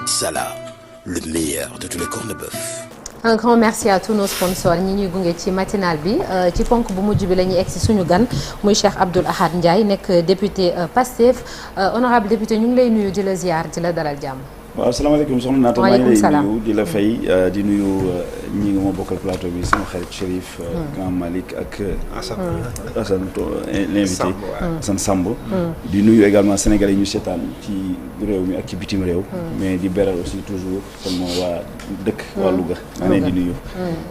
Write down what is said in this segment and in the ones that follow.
Salah, le meilleur de tous les cornes de bœuf. Un grand merci à tous nos sponsors ñi ñuy gunge ci matinal bi ci ponk bu mujj bi la ñuy egg si suñu gan muy Cheikh Abdoul Ahad Ndiaye nekk député Pastef honorable député ñu ngi lay nuyu di la ziar di la dalal jàmm. waaw asalaamaaleykum soxna Naata maa ngi lay nuyu di la fay di nuyu ñi nga ma bokkal plateau bi sama xarit Chérif Grand Malick ak Assane l'invité Assane Samb di nuyu également Sénégalais yi ñu seetaan ci réew mi ak ci bitim réew mais di beral aussi toujours sama waa dëkk waa Louga maa ngi leen di nuyu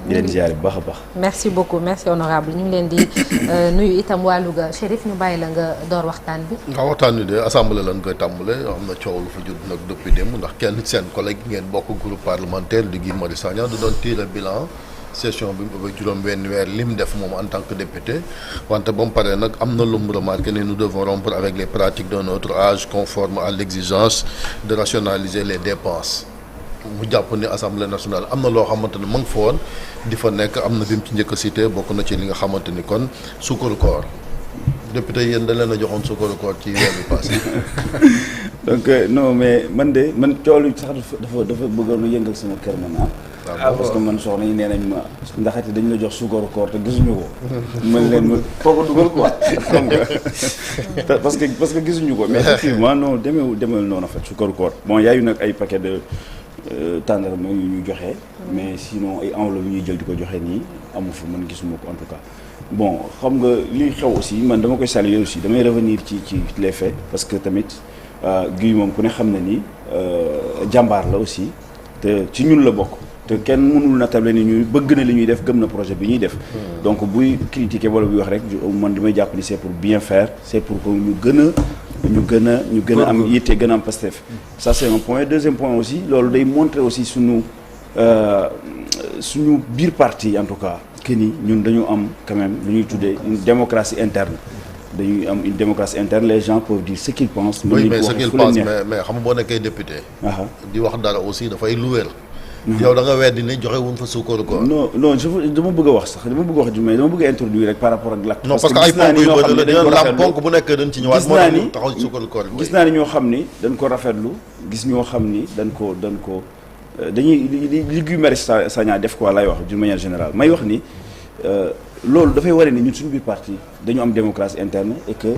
di leen ziare bu baax a baax merci beaucoup merci honorable ñu ngi leen di nuyu itam waa Louga Chérif ñu bàyyi la nga door waxtaan bi waaw waxtaan bi de assemblée lañ koy tàmbale am na coow lu fa jot nag depuis démb ndax kenn seen collègue ngeen bokk groupe parlementaire di Guy Marius Sagna du doon tirer bilan session bi ba juróom-benn weer lim def moom en tant que député wante ba mu paree nag am na lu mu remarqué ne nous devons rompre avec les pratiques d'un autre âge conforme à l'exigence de rationaliser les dépenses mu jàpp ni assemblée nationale am na loo xamante ne ma ngi fa woon di fa nekk am na bi mu ci njëkk a cité bokk na ci li nga xamante ni kon sukkaru koor député yéen da leen a joxoon sukkaru koor ci weer bi passé donc non mais man coow li sax dafa bëggoon a yëngal sama kër man parce que man soxna yi nee nañ ma ndaxate dañu la jox suukaru koor te gisuñu ko man leen ma foo ko dugal quoi parce que gisuñu ko mais effectivement non demeewul noonu en fait suukaru koor bon yaayu nag ay paquet de tàndarma yu ñu joxe mais sinon ay enveloppe yu ñuy jël di ko joxe nii amu fa man gisuma ko en tout cas bon xam nga li xew aussi man dama koy saluer aussi damay revenir ci les faits parce que tamit Guy moom ku ne xam na ni jàmbaar la aussi te ci ñun la bokk te kenn mënul natable ni ñuy bëgg na li ñuy def gëm na projet bi ñuy def donc buy critiquer wala buy wax rek man damay jàpp ni c'est pour bien faire c'est pour que ñu gën a am yitte gën a am Pastef ça c'est un point deuxième point aussi loolu day montrer aussi suñu biir parti en tout cas que ni ñun dañu am quand même lu ñuy tuddee une démocratie interne dañuy am une démocratie interne les gens peuvent dire ce qu'ils pensent. oui mais ce qu'ils pensent mais xam nga boo nekkee député. di wax dara aussi dafay lu wér. yow da nga weddi ni joxe wuñ fa sukkaru koor. non dama bëgg a wax sax dama bëgg a wax mais dama bëgg a introduire rek par rapport ak l'acte. non parce que ay ponk yu bëri la dañoo la ponk bu nekk dañ ci ñëwaat. moo tax taxaw sukkaru koor gis naa ni ñoo xam ni dañ ko rafetlu gis ñoo xam ni dañ ko dañuy li Guy Marius Sagna def quoi lay wax d'une manière générale may wax ni. loolu dafay waree ni ñun suñu biir parti dañu am démocratie interne et que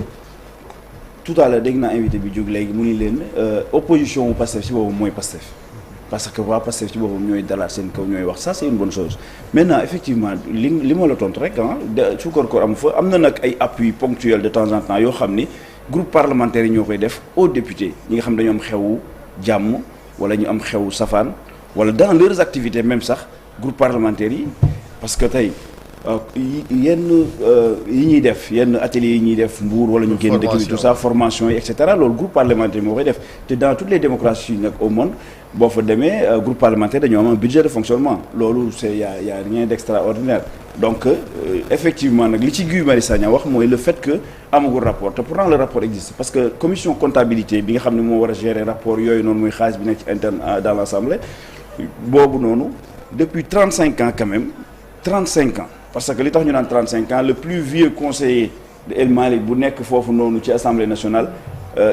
tout à l'heure dégg naa invité bi jóg léegi mu ni leen opposition wu Pastef ci boobu mooy Pastef parce que waa Pastef ci boobu ñooy dalaat seen kaw ñooy wax ça c'est une bonne chose maintenant effectivement li ma la tontu rek suukar koor amu fa am na nag ay appui ponctuel de temps en temps yoo xam ni groupe parlementaire yi ñoo koy def aux députés ñi nga xam dañu am xewu jàmm wala ñu am xewu safaan wala dans leurs activités même sax groupe parlementaire yi parce que tey yenn yi ñuy def yenn ateliers yi ñuy def Mbour wala ñu génn dëkk bi tout ça formation yi et cetera loolu groupe parlementaire moo koy def te dans toutes les démocraties nag au monde boo fa demee groupe parlementaire dañoo am un budget de fonctionnement loolu c'est y a rien d'extraordinaire donc effectivement nag li ci Guy Marius Sagna wax mooy le fait que amagul rapport te pourtant le rapport existe parce que commission comptabilité bi nga xam ne moo war a gérer rapport yooyu noonu muy xaalis bi nekk ci interne dans l'Assemblée boobu noonu depuis 35 ans quand même 35 ans parce que li tax ñu naan 35 ans le plus vieux conseiller de El Malick bu nekk foofu noonu ci Assemblée nationale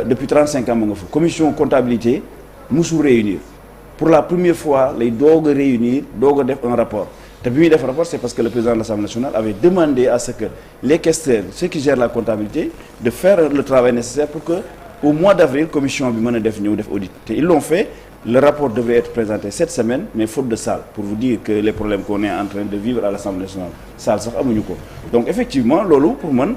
depuis 35 ans mu nga fa commission comptabilité musul réunir pour la première fois lay doog a réunir doog a def un rapport te bi muy def rapport c'est parce que le président de l'Assemblée nationale avait demandé à ce que les questeurs ceux qui gèrent la comptabilité de faire le travail nécessaire pour que au mois d'avril commission bi mën a def ñëw def audit te ils l'ont fait. Le rapport devait être présenté cette semaine mais faute de salle pour vous dire que les problèmes qu'on est en train de vivre à l'Assemblée nationale salle sax amuñu ko donc effectivement loolu pour man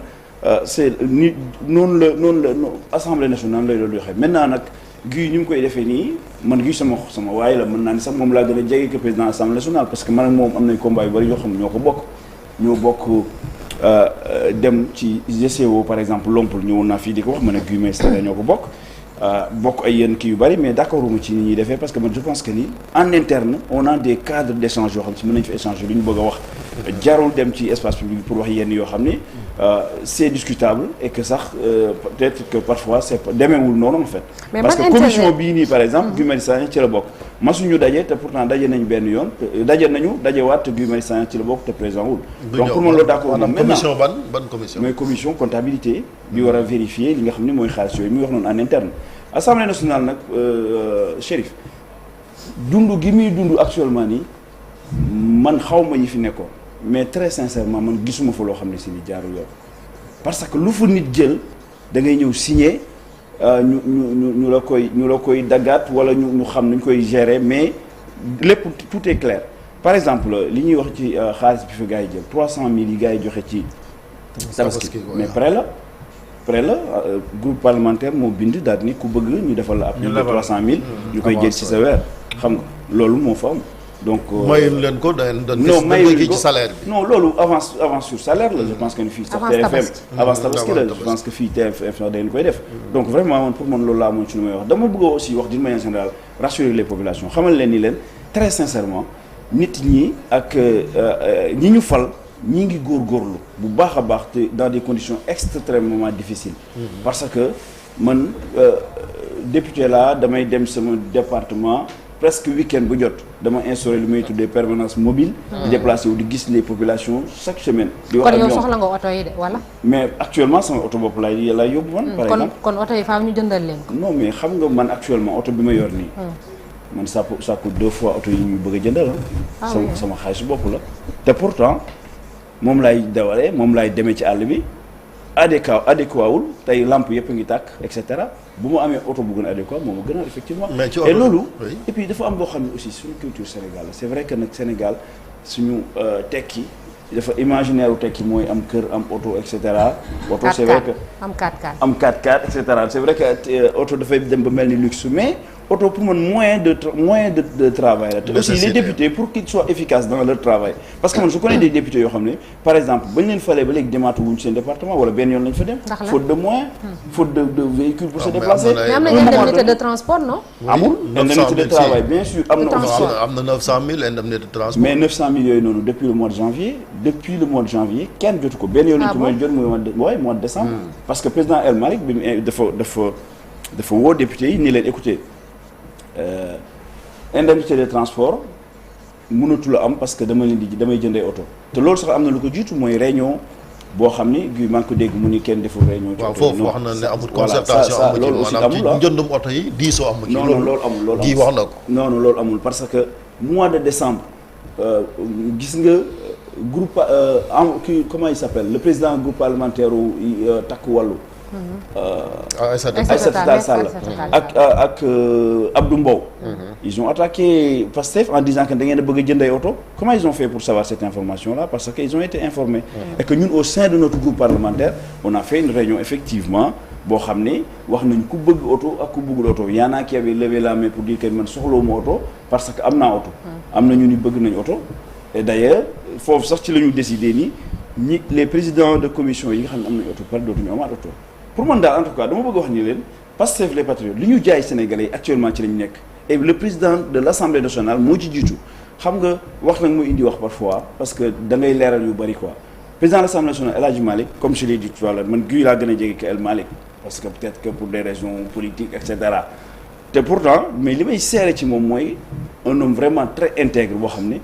c'est ni noonu la Assemblée nationale lay doon waxee maintenant nag Guy ñu ngi koy defee nii man Guy sama waaye la mën naa ni sax moom laa gën a jege que président Assemblée nationale parce que man ak moom am nañ combat yu bari yoo xam ne ñoo bokk dem ci GCO par exemple Lompul ñëwoon naa fii di ko wax man ak Guy Marius Sagna ñoo ko bokk bokk ay yenn kii yu bari mais d'accord uma ci ni ñuy defee parce que man je pense que ni en interne on a des cadres d'échange yoo xam si mën nañu fi échanger lu ñu bëgg a wax jarul dem ci espace public pour wax yenn yoo xam ni c'est discutable et que sax peut-être que parfois c'est demeewul noonu en fait parce que commission bii nii par exemple Guy Marius Sagna ci la bokk masuñu daje te pourtant daje nañ benn yoon dajewaat te Guy Marius Sagna ci la bokk te présent wul donc pour man loolu d'accord moom commission ban commission mooy commission comptabilité bi war a vérifier li nga xam ne mooy xaalis yooyu muy wax noonu en interne Assemblée nationale nag Chérif dund gi muy dund actuellement nii man xaw ma ñi fi nekkoon mais très sincèrement man gisuma fa loo xam ne si ni jaarul yoon parce que lu fa nit jël da ngay ñëw signer ñu la koy daggaat wala ñu xam nuñ koy gérer mais lépp tout est clair par exemple li ñuy wax ci xaalis bi fi gars yi jël 300000 yi gars yi joxe ci tabaski mais prêt la groupe parlementaire moo bind daal ni ku bëgg ñu defal la ab de 300000 ñu koy jël ci sa weer xam nga loolu moo fa am donc mayuñ leen ko non mayuñ ko ci salaire bi non loolu avance sur salaire la je pense que fii sax TFM avance tabaski la je pense que fii TFM sax dañ koy def donc vraiment pour man loolu laa moom ci lu may wax dama bëgg aussi wax d'une manière générale rassurer les populations xamal leen ni leen très sincèrement nit ñi ak ñi ñu fal ñi ngi góorgóorlu bu baax a baax te dans des conditions extrêmement difficiles parce que man député là damay dem sama département presque week-end bu jot dama instauré lu may tuddee permanence mobile di déplacé wu di gis les populations chaque semaine di wax ak ñoom kon yow soxla nga oto yi de wala mais actuellement sama oto bopp laay yóbbu man par exemple kon oto yi faaw ñu jëndal leen ko non mais xam nga man actuellement oto bi ma yor nii man ça coûte 2 fois oto yi ñu bëgg a jëndal sama xaalisu bopp la te pourtant moom laay dawalee moom laay demee ci àll bi adéquat wul tey lampe yëpp a ngi tàkk et cetera bu ma amee oto bu gën a adéquat moom a gën a effectivement et loolu et puis dafa am boo xam ne aussi suñu culture Sénégal la c'est vrai que nag Sénégal suñu tekki dafa imaginaire u tekki mooy am kër am oto et cetera oto c'est vrai que am 4x4 am 4x4 et cetera c'est vrai que oto dafay dem ba mel ni luxe mais oto pour man moyen de travail la te aussi les députés pour qu'ils soient efficaces dans leur travail parce que man je connais des députés yoo xam ne par exemple bañ leen falee ba léegi demaatu wuñ seen département wala benn yoon lañ fa dem faute de moyens faute de véhicules pour se déplacer mais am nañ indemnité de transport non amul indemnité de travail bien sûr am na 900000 indemnité de transport mais 900000 yooyu noonu depuis le mois de janvier kenn jotu ko benn yoon lañ ko mooy jot mooy mois de décembre parce que président El Malick bi dafa woo députés yi ni leen écoutez indemnité de transport mënatu la am parce que damay jëndee oto te loolu sax am na lu ko jiitu mooy réunion boo xam ni gi maa ngi ko dégg mu ni kenn deful réunion. waaw foofu wax na ne amul concertation amul loolu aussi amul maanaam ci njëndum oto yi diisoo amul. non loolu amul gi wax na ko. non loolu amul parce que mois de décembre gis nga groupe kii comment il s'appelle le président groupe parlementaire Takku Wallu. Aïssata Tall Sall ak Abdou Mbow. Ils ont attaqué Pastef en disant que da ngeen a bëgg a jënd ay oto. Comment ils ont fait pour savoir cette information là parce que ils ont été informés. Et que ñun au sein de notre groupe parlementaire on a fait une réunion effectivement boo xam ne wax nañ ku bëgg oto ak ku bëggul oto y en a qui avaient levé la main pour dire que man soxlawuma oto parce que am naa oto. am na ñu ni bëgg nañ oto et d'ailleurs foofu sax ci la ñu décidé ni les présidents de commission yi nga xam ne am nañ oto par dootuñu amaat oto. pour man daal en tout cas dama bëgg wax ni leen Pastef les patriotes li ñu jaay Sénégalais yi actuellement ci lañu nekk et le président de l'Assemblée nationale moo ci jiitu xam nga wax nag mu indi wax parfois parce que da ngay leeral yu bari quoi président de l'Assemblée nationale El Hadji Malick comme je l'ai dit tout à l'heure man guy laa gën a jege que El Malick parce que peut-être que pour des raisons politiques et cetera te pourtant mais li may seere ci moom mooy un homme vraiment très intègre boo xam ne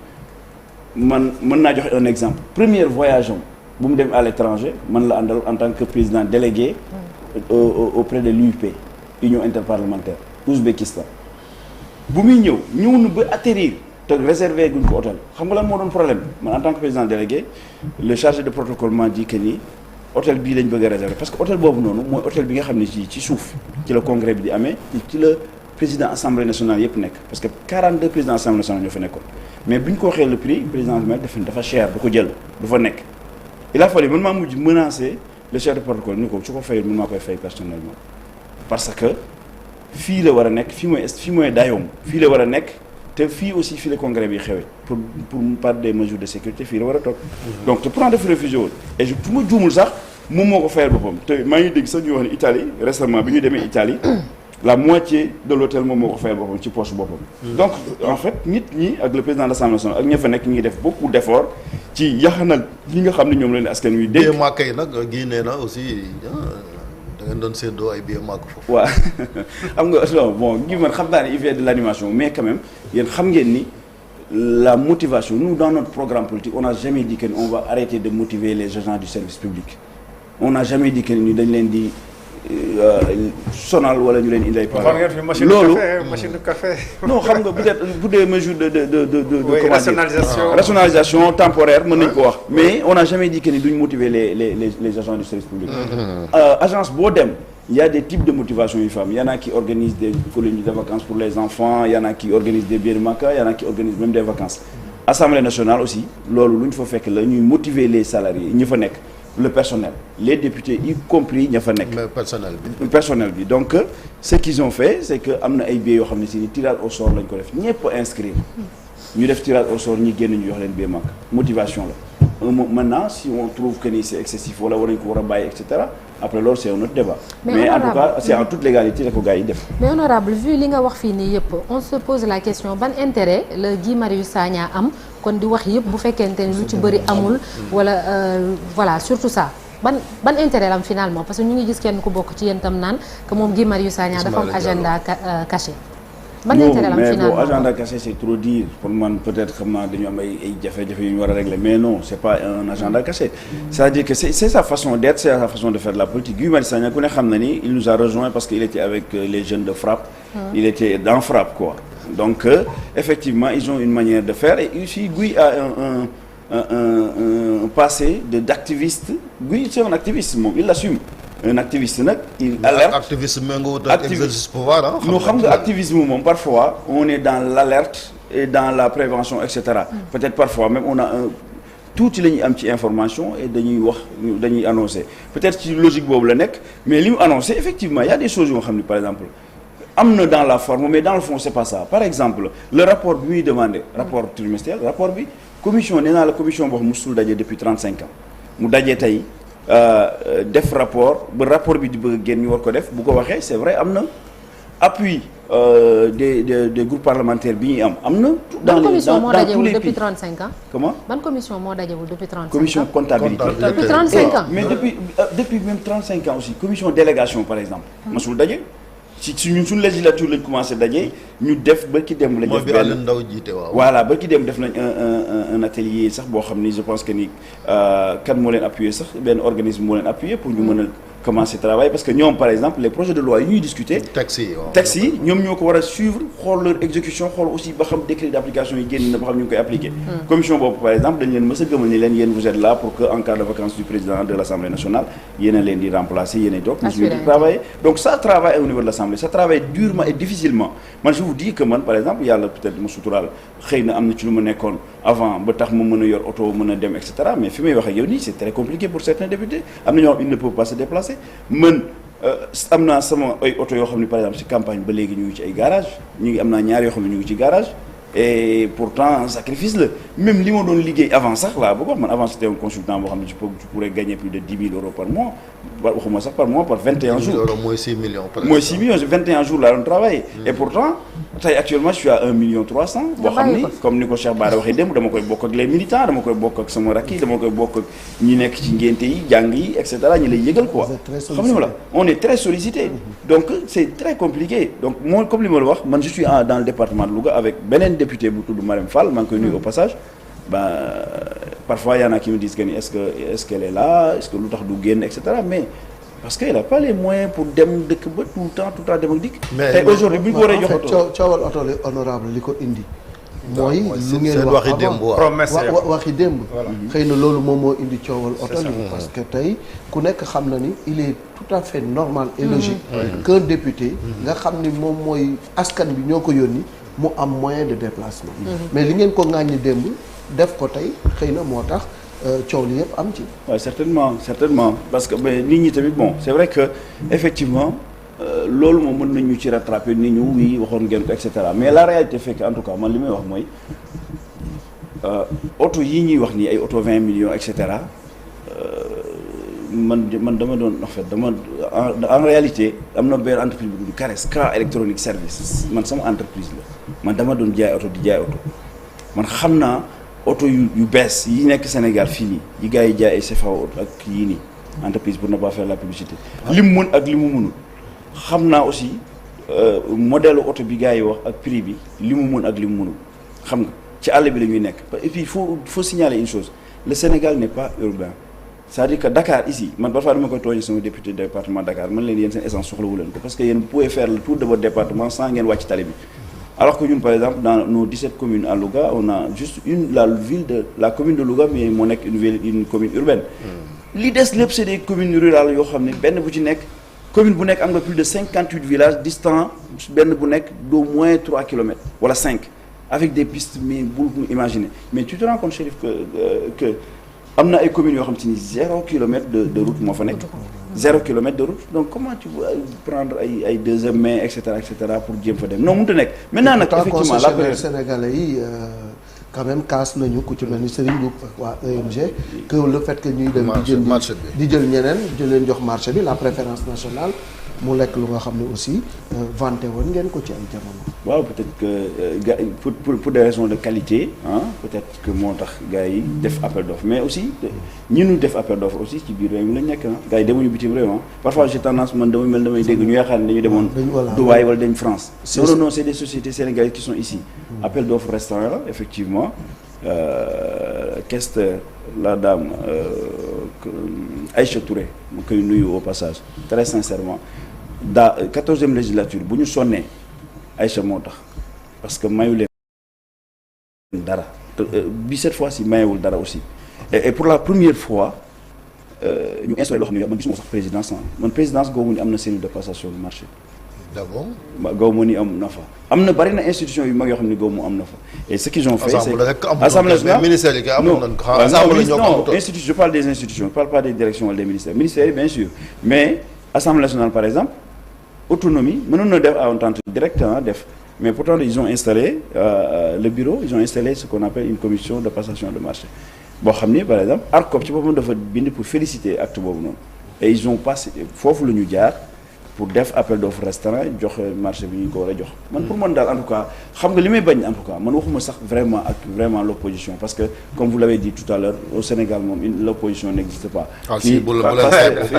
man mën naa joxe un exemple premier voyage am bu mu dem à l'étranger man la àndal en tant que président délégué auprès de l'UIP Union interparlementaire Ouzbékistan bu muy ñëw na ba atterrir te réservé guñ ko hôtel xam nga lan moo doon problème man en tant que président délégué le chargé de protocole m'a dit que ni hôtel bii lañ bëgg a réserver parce que hôtel boobu noonu mooy hôtel bi nga xam ne ci suuf ci la congrès bi di amee ci la président assemblée nationale yëpp nekk parce que 42 présidents assemblée nationale ñoo fa nekkoon mais bu ñu ko waxee le prix président bi dafa cher du ko jël du fa nekk il a fallu man maa mujj menacer le chef de protocole ni ko su ko fayul man maa koy fay personnellement parce que fii la war a nekk fii mooy dayoom fii la war a nekk te fii aussi fii la congrès bi xewee pour par des mesures de sécurité fii la war a toog donc te pourtant dafa refusé woon et su ma juumul sax moom moo ko fayal boppam te maa ngi dégg sax ñuy wax ne Italie récemment bi ñu demee Italie la moitié de l'hôtel moom moo ko fayal boppam ci poche boppam donc en fait nit ñi ak le président de l'Assemblée nationale ak ña fa nekk ñi ngi def beaucoup d'efforts ci yaxanal li nga xam ne ñoom la ne askan wi dégg màkk yi nag génnee na aussi da ngeen doon séddoo ay billet màkk foofu waaw xam nga non bon gi man xam naa ne il fait de l'animation mais quand même yéen xam ngeen ni la motivation nous dans notre programme politique on n'a jamais dit que on va arrêter de motiver les agents du service public on n'a jamais dit que ni dañ leen di sonal wala ñu leen indi ay problème. loolu machine de café. non xam nga peut-être pour des mesures de rationalisation rationalisation temporaire mën nañu ko wax mais on n'a jamais dit que ni duñ motiver les agents du service public. Agence boo dem. Il y a des types de motivation yu femmes. Il y en a qui organisent des colonies de vacances pour les enfants, il y en a qui organisent des billets de Makka, il y en a qui organisent même des vacances. Assemblée nationale aussi, loolu lu ñu fa fekk la ñuy motiver les salariés ñi fa nekk, le personnel, les députés y compris ña fa nekk. Mais personnel bi. Donc ce qu'ils ont fait, c'est que am na ay billets yoo xam ne si tirage au sort lañ ko def ñëpp inscrire. ñu def tirage au sort ñi génn ñu jox leen billet Makka motivation la. Maintenant si on trouve que ni c'est excessif wala war nañu ko war a bàyyi et cetera. Après loolu c'est un autre débat. Mais en tout cas c'est en toute légalité la ko gars yi def. Mais honorable vu li nga wax fii nii yëpp on se pose la question ban intérêt la Guy Marius Sagna am kon di wax yëpp bu fekkente ni lu ci bëri amul. wala voilà surtout ça ban intérêt la am finalement parce que ñu ngi gis kenn ku bokk ci yéen tam naan que moom Guy Marius Sagna dafa am agenda caché. ban intérêt la am finalement mais bon agenda caché c'est trop dire pour man peut-être xam naa dañu am ay jafe-jafe yu ñu war a régler mais non c'est pas un agenda caché c'est-à-dire que c'est sa façon d'être c'est sa façon de faire de la politique Guy Marius Sagna ku ne xam na ni il nous a rejoint parce que il était avec les jeunes de FRAPP il était dans FRAPP quoi donc effectivement ils ont une manière de faire et aussi Guy a un passé d'activiste Guy c'est un activiste moom il l'assume un activiste nag il alerte activiste méngóo ak exercice pouvoir ah. xam nga activisme moom parfois on est dans l'alerte et dans la prévention et cetera. Peut-être parfois même on a tuuti la ñuy am ci information et dañuy annoncer peut-être ci logique boobu la nekk mais li mu annoncé effectivement il y a des choses yoo xam ne par exemple am na dans la forme mais dans le fond c'est pas ça par exemple le rapport bi muy demandé rapport trimestriel rapport bi commission nee naa la commission boo xam musul daje depuis 35 ans mu daje tey. Def rapport ba rapport bi di bëgg a génn ñu war ko def bu ko waxee c'est vrai am na appui des groupes parlementaires bi ñuy am na. dans tous les pays depuis 35 ans. comment ban commission moo dajewul depuis 35 ans. commission comptabilité depuis 35 ans. mais depuis même 35 ans aussi commission délégation par exemple. masul daje. ci ñun suñu législature lañ commencé daje ñu def ba ki dem. lañ def benn mooy bi Ndaw jiite waaw. voilà ba ki dem def nañ un atelier sax boo xam ni je pense que ni kan moo leen appuyer sax benn organisme moo leen appuyer pour ñu mën a commencer travailler parce que ñoom par exemple les projets de loi yi ñuy discuter. textes yi ñoom ñoo ko war a suivre xool leur exécution xool aussi ba xam décret d'application yi génn na ba xam ñu ngi koy appliquer. commission boobu par exemple dañ leen mës a gëmal ni leen yéen vous êtes là pour que en cas de vacances du président de l'Assemblée nationale yéen a leen di remplacer yéen a toog. assurer di travailler donc ça travaille au niveau de l'Assemblée ça travaille durement et difficilement man je vous dis que man par exemple yàlla peut-être ma suturaal xëy na am na ci lu ma nekkoon avant ba tax ma mën a yor oto mën a dem et cetera mais fi may wax ak yow nii c'est très compliqué pour certains députés am na ñoo xam ils ne peuvent pas se déplacer man am naa sama ay oto yoo xam ne par exemple ci campagne ba léegi ñu ngi ci ay garage ñu ngi am naa ñaar yoo xam ne ñu ngi ci garage et pourtant sacrifice la même li ma doon liggéey avant sax laa bëgg wax man avant c'était un consultant boo xam ne je pourrais gagner plus de 10 000 euros par mois waxuma sax par mois par 21 jours mooy 6 millions mooy 6 millions 21 jours laa doon travailler et pourtant tey actuellement je suis à 1 million 300 boo xam ni comme ni ko Cheikh Bara waxee démb dama koy bokk ak les militants dama koy bokk ak sama rakk yi dama koy bokk ak ñi nekk ci ngénte yi jàng yi et cetera ñi lay yëgal quoi xam nga la on est très sollicité donc c'est très compliqué donc moi comme li ma la wax man je suis dans le département de Louga avec beneen député bu tudd Marème Fall maa ngi koy nuyu au passage parfois y en a qui me disent que ni est-ce qu'elle est là est-ce que lu tax du génn et cetera mais parce que il a pas les moyens pour dem dëkk ba tout le temps dem ak dikk. mais aujourd'hui bu ñu ko waree jox oto coowal oto li honorable li ko indi. mooy lu ngeen wax waxi démb waxi démb. xëy na loolu moom moo indi coowal oto li parce que tey ku nekk xam na ni il est tout à fait normal et logique. qu'un député. nga xam ni moom mooy askan bi ñoo ko yónni mu am moyen de déplacement. mais li ngeen ko ŋàññi démb def ko tey xëy na moo tax. coow li yëpp am ci. waaw certainement parce que nit ñi tamit bon c'est vrai que effectivement loolu moom mën nañu ci rattraper nit ñu oui waxoon ngeen ko et cetera mais la réalité fait que en tout cas man li may wax mooy oto yi ñuy wax nii ay oto 20 millions et cetera man dama doon en fait en réalité am na benn entreprise bu tudd CARES Car Electronic Services man sama entreprise la man dama doon jaay oto di jaay oto man xam naa. oto yu bees yi nekk Sénégal fii nii yi gars yi jaay ay CFAO ak yii nii entreprise pour ne pas faire la publicité li mu mën ak li mu mënul xam naa aussi modèle oto bi gars yi wax ak prix bi li mu mën ak li mu mënul xam nga ci àll bi la ñuy nekk et puis il faut signaler une chose le Sénégal n'est pas urbain c'est-à-dire que Dakar ici man parfois dama koy tooñi sama député département Dakar man leen yéen seen essence soxlawu leen ko parce que yéen vous pouvez faire le tour de votre département sans ngeen wàcc tali bi alors que ñun par exemple dans nos 17 communes à Louga on a juste la commune de Louga mais moo nekk une commune urbaine li des lépp c'est des communes rurales yoo xam ne benn bu ci nekk commune bu nekk am nga plus de 58 villages distants benn bu nekk d'au moins 3 kilomètres wala 5 avec des pistes mais bul imaginer mais tu te rends compte Chérif que am na ay communes yoo xam te ni 0 kilomètre de route moo fa nekk 0 kilomètre de route donc comment tu vas prendre ay deuxième main et cetera pour jéem fa dem non mënut a nekk maintenant nag effectivement la période sénégalais yi quand même kaas nañu ku ci mel ni Serigne Mboup ak waa EMG que le fait que ñuy dem di jël ñeneen di leen jox marché bi la préférence nationale mu lekk lu nga xam ne aussi vanté woon ngeen ko ci ay jamono. waaw peut-être que gars pour des raisons de qualité peut-être que moo tax gars yi def appel d'offre mais aussi ñi ñu def appel d'offre aussi ci biir réew mi lañ nekk gars yi demuñu bitim réew parfois j'ai tendance man damay dégg ñu yaakaar ne dañu demoon Dubaï wala dañ France non c'est des sociétés sénégalaises qui sont ici appel d'offre restaurant la effectivement qu'est-ce la dame Aïcha Touré mu koy nuyu au passage très sincèrement 14e législature bu ñu sonnee Aïcha moo tax parce que mayu leen dara bi cette fois-ci mayewul dara aussi et pour la première fois ñu installé loo xam ne man gisuma sax présidence man présidence googu ni am na cellule de passation du marché d'abord gaw moo ni am na fa am na bari na institution yu mag yoo xam ne gaw mu am na fa et ce qu'ils ont fait c'est assemblée nationale ministère yi amul nañ ko non institution je parle des institutions je parle pas des directions wala des ministères yi bien sûr mais assemblée nationale par exemple autonomie mënoon na def à entente directe def mais pourtant ils ont installé le bureau ils ont installé ce qu'on appelle une commission de passation de marché boo xam ni par exemple ARCOP ci boppam dafa bind pour féliciter acte boobu noonu et ils ont passé foofu la ñu jaar pour def appel d'offre restaurant jox marché bi ñu ko war a jox man pour man daal en tout cas xam nga li may bañ en tout cas man waxuma sax vraiment ak vraiment l'opposition parce que comme vous l'avez dit tout à l'heure au Sénégal moom l'opposition n'existe pas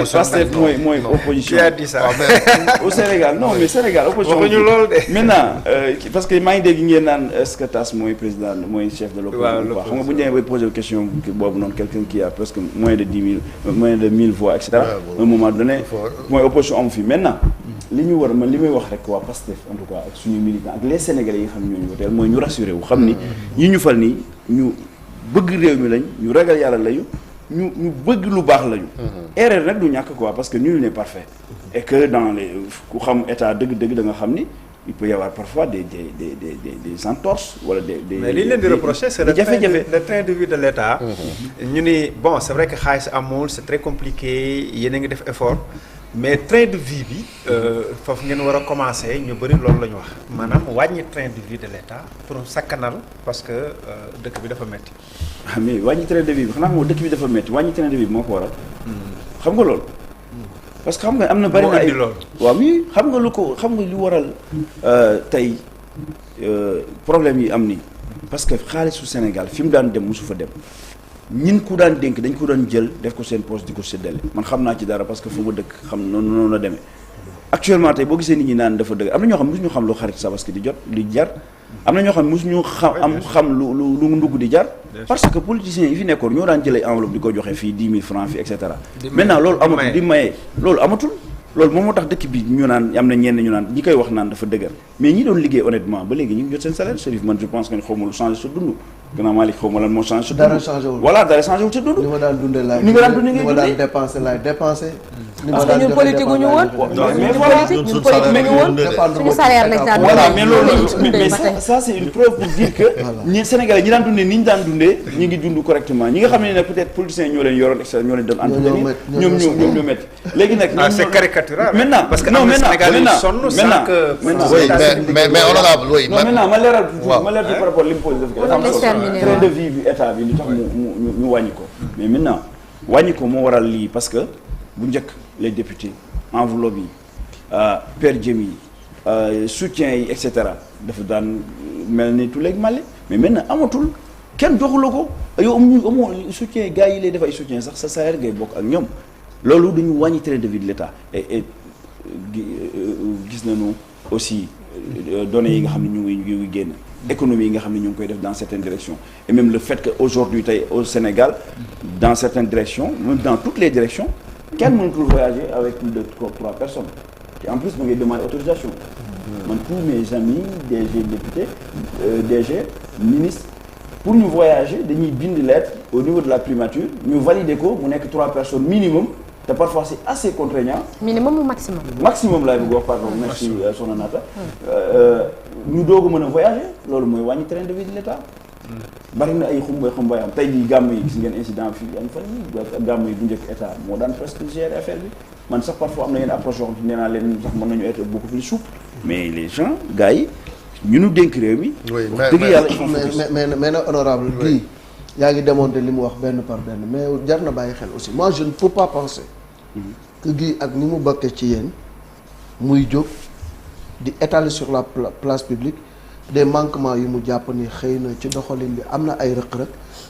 Pastef mooy opposition au Sénégal non mais Sénégal opposition maintenant parce que maa ngi dégg ngeen naan est-ce que TAS mooy président mooy chef de l'opposition xam nga bu ñu demee bay poser question boobu noonu quelqu'un qui a presque moins de 1000 voix et cetera à un moment donné mooy opposition amu fi maintenant li ñu war man li may wax rek waa Pastef en tout cas ak suñu militants ak les Sénégalais yi nga xam ne ñooñu woteel mooy ñu rassuré wu xam ni ñi ñu fal nii ñu bëgg réew mi lañ ñu ragal yàlla lañu ñu bëgg lu baax lañu. erreur nag du ñàkk quoi parce que nul n'est parfait et que dans les ku xam état dëgg-dëgg da nga xam ni il peut y avoir parfois des entorses wala des mais li leen di reprocher c'est le train de vie de l'État. ñu ni bon c'est vrai que xaalis amul c'est très compliqué yéen a ngi def effort. mais train de vie bi foofu ngeen war a commencer ñu bëri loolu la ñu wax maanaam wàññi train de vie de l'État pour sakkanal parce que dëkk bi dafa metti mais wàññi train de vie bi xanaa moo dëkk bi dafa metti wàññi train de vie bi moo ko waral xam nga loolu parce que xam nga am na bari na ay waaw mi xam nga lu waral tey problème yi am nii parce que xaalisu Sénégal fi mu daan dem mosu fa dem ñin ku daan dénk dañ ko doon jël def ko seen poste di ko séddale man xam naa ci dara parce que fu ma dëkk xam noonu la demee actuellement tey boo gisee nit ñi naan dafa dëgg am na ñoo xam mosuñu xam lu xarit Tabaski di jar am na ñoo xam mosuñu xam lu ndugg di jar parce que politiciens yi fi nekkoon ñoo daan jëlee enveloppe di ko joxe fii 10 000 francs fii et cetera maintenant loolu amatul di maye loolu amatul loolu moom moo tax dëkk bi ñu naan am na ñenn ñu naan ñi koy wax naan dafa dëgër mais ñi doon liggéey honnêtement ba léegi ñu ngi jot seen salaire Chérif man je pense que xaw ma lu changé sa dund gannaaw Malick xaw ma lan moo changé sa dund dara changé wul voilà dara changé wul sa dund ni ma daan dundee laay ni nga daan dundee ni ma daan dépensé laay dépensé parce que ñun politique gu ñu woon mais voilà ñun politique gu ñu woon suñu salaire lañ daan voilà mais loolu mais ça c'est une preuve pour dire que ñi Sénégalais ñi daan dundee ni ñu daan dundee ñi ngi dund correctement ñi nga xam ne nag peut-être politiciens ñoo leen yoroon et cetera ñoo leen doon entretenir ñoom ñoo métti léegi nag c'est caricatural maintenant parce que am na Sénégalais yu sonn sans que mais honorable oui non maintenant ma leeral par rapport li mu posé train de vie bi état bi li tax ñu wàññi ko mais maintenant wàññi ko moo waral lii parce que bu njëkk les députés enveloppe yi per diem yi soutien yi et cetera dafa daan mel ni tout léegi mali mais maintenant amatul kenn joxu la ko yow amoo soutien gars yi lay def ay soutien sax sa salaire ngay bokk ak ñoom loolu dañu wàññi train de vie de l'État et gis nañu aussi données yi nga xam ne ñu ngi génn économie yi nga xam ne ñu ngi koy def dans certaines directions et même le fait que aujourd'hui tey au Sénégal dans certaines directions même dans toutes les directions kenn mënatul voyager avec plus de 3 personnes et en plus ma ngay demander autorisation man tous mes amis DG députés DG ministres pour ñu voyager dañuy bind lettre au niveau de la primature ñu valider ko mu nekk 3 personnes minimum te parfois c'est assez contraignant. minimum ou maximum. maximum laay bëgg wax pardon merci soxna Naata. ñu doog a mën a voyager loolu mooy wàññi train de vie de l'État. bari na ay xumbaay am tey jii gàmm yi gis ngeen incident fii am fan yii gàmm yi bu njëkk état moo daan presque gérer affaire bi man sax parfois am na yenn approche yoo xam ne nee naa leen sax mën nañu être beaucoup plus souple mais les gens gars yi ñu nu dénk réew mi. oui dëgg yàlla mais nag honorable kii yaa ngi démonter li mu wax benn par benn mais jar na bàyyi xel aussi moi je ne peux pas penser que Guy ak ni mu bokkee ci yéen muy jóg di étaler sur la place publique des manquements yu mu jàpp ni xëy na ci doxalin bi am na ay rëq-rëq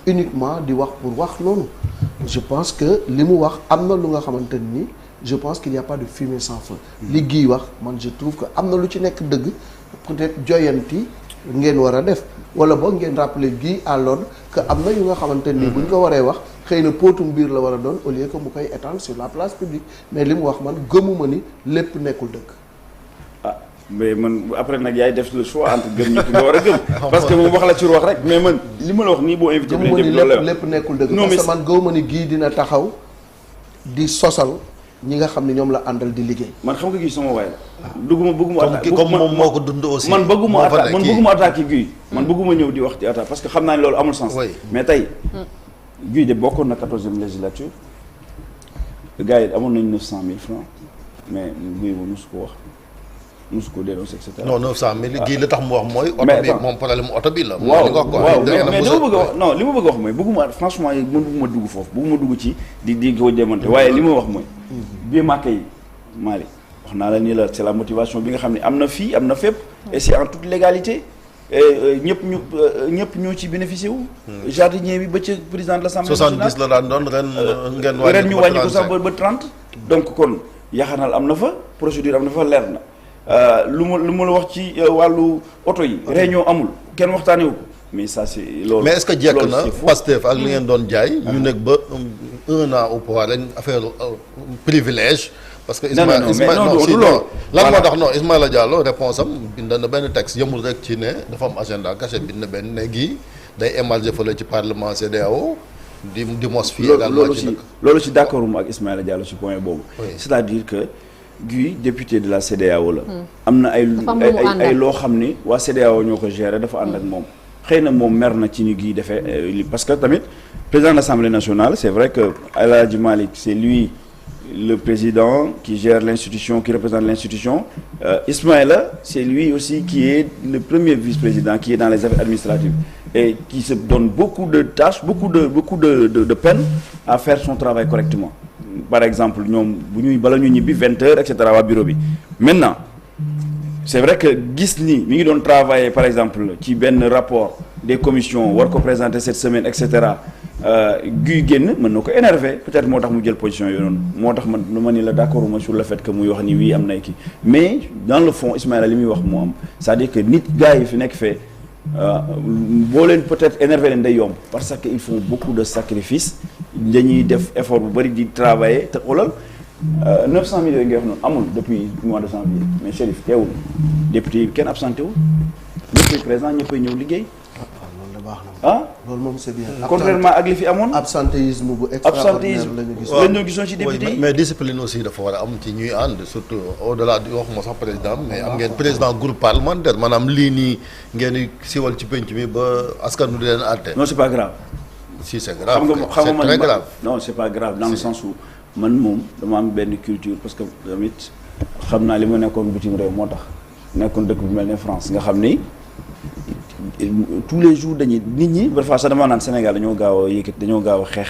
uniquement di wax pour wax noonu je pense que li mu wax am na lu nga xamante ni je pense qu'il y a pas de fumée sans feu li Guy wax man je trouve que am na lu ci nekk dëgg peut-être joyanti ngeen war a def wala boog ngeen rappeler Guy à l'ordre que am na yu nga xamante ni bu ñu ko waree wax xëy na póotum biir la war a doon au lieu que mu koy étendre sur la place publique mais li mu wax man gëmuma ni lépp nekkul dëgg. ah mais man après nag yaay def le choix entre gëm ñëpp nga war a gëm. parce que moom wax la ci wax rek mais man li ma la wax nii boo invité. gëmuma ni lépp nekkul dëgg. parce que man gëmuma ni Guy dina taxaw di sosal. ñi nga xam ne ñoom la àndal di liggéey. man xam nga Guy sama waay la. bëgguma attaqué comme moom moo ko dund aussi. man bëgguma attaqué Guy. man bëgguma ñëw di wax ci attaque parce que xam naa ne loolu amul sens. mais tey. Guy de bokkoon na 14e législature. gars yi amoon nañu 900 000 francs mais Guy moom mosu ko wax mosu ko dénoncé et cetera. non 900 000 Guy li tax mu wax mooy. oto bi moom problème mu oto bi la. waaw mais li ma bëgg a wax non li ma bëgg a wax mooy bëgguma franchement bëgguma dugg foofu bëgguma dugg ci di ko démonter waaye li ma wax mooy. bii màkk yi Mali wax naa la nii la c'est la motivation bi nga xam ne am na fii am na fépp et c'est en toute légalité ñëpp ñoo ci bénéficié wu jardinier bi ba ca président de l'Assemblée nationale 70 la daan doon ren ñu wàññi ko sax ba 30 donc kon yaxanal am na fa procédure am na fa leer na lu ma la wax ci wàllu oto yi réunion amul kenn waxtaane wu ko mais ça c'est loolu mais est-ce que jekk na Pastef ak li ngeen doon jaay ñu nekk ba 1 an au pouvoir rek affaire privilège parce que Ismaïla lan moo tax non Ismaïla Diallo réponse am bind na benn texte yëmul rek ci ne dafa am agenda caché bind na benn ne Guy day émarger fële ci parlement CEDEAO di mos fii également ci loolu ci d'accord ak Ismaïla Diallo ci point boobu c'est-à-dire que Guy député de la CEDEAO la am na ay loo xam ni waa CEDEAO ñoo ko gérer dafa ànd ak moom xëy na moom mer na ci ni Guy defee parce que tamit président de l'Assemblée nationale c'est vrai que El Hadji Malick c'est lui le président qui gère l'institution, qui représente l'institution. Ismaïla, c'est lui aussi qui est le premier vice-président, qui est dans les affaires administratives et qui se donne beaucoup de tâches, beaucoup de peine à faire son travail correctement. Par exemple, ñoom bu ñuy bala ñu ñibbi 20h et cetera waa bureau bi. Maintenant, c'est vrai que gis ni mi ngi doon travailler par exemple ci benn rapport des commissions war ko présenter cette semaine et cetera. Guy génn mën na ko énervé peut-être moo tax mu jël position yooyu noonu moo tax ma ni la d'accord ma sur le fait que muy wax ni wii am nay kii mais dans le fond Ismaïla li muy wax moo am c'est-à-dire que nit gars yi fi nekk fee boo leen peut-être énervé leen day yomb parce que ils font beaucoup de sacrifices dañuy def effort bu bari di travailler te xoolal 900 000 yooyu ngay wax noonu amul depuis mois de janvier mais Chérif teewul député yi kenn absenté wu ñëppay présent ñëppay ñëw liggéey. loolu moom c'est bien. contrairement ak li fi amoon. absentéisme bu extraordinaire la ñu gisoon ci député yi mais discipline aussi dafa war a am ci ñuy ànd surtout au-delà di waxuma sax président mais am ngeen président groupe parlementaire maanaam lii nii ngeen di siwal ci penc mi ba askan wi di leen àtte. non c'est pas grave. si c'est grave c'est très grave. non c'est pas grave dans le sens où man moom dama am benn culture parce que tamit xam naa li ma nekkoon bitim réew moo tax nekkoon dëkk bu mel ne France nga xam ni. tous les jours dañuy nit ñi parfois sax dama naan Sénégal dañoo gaaw a yëkkati dañoo gaaw a xeex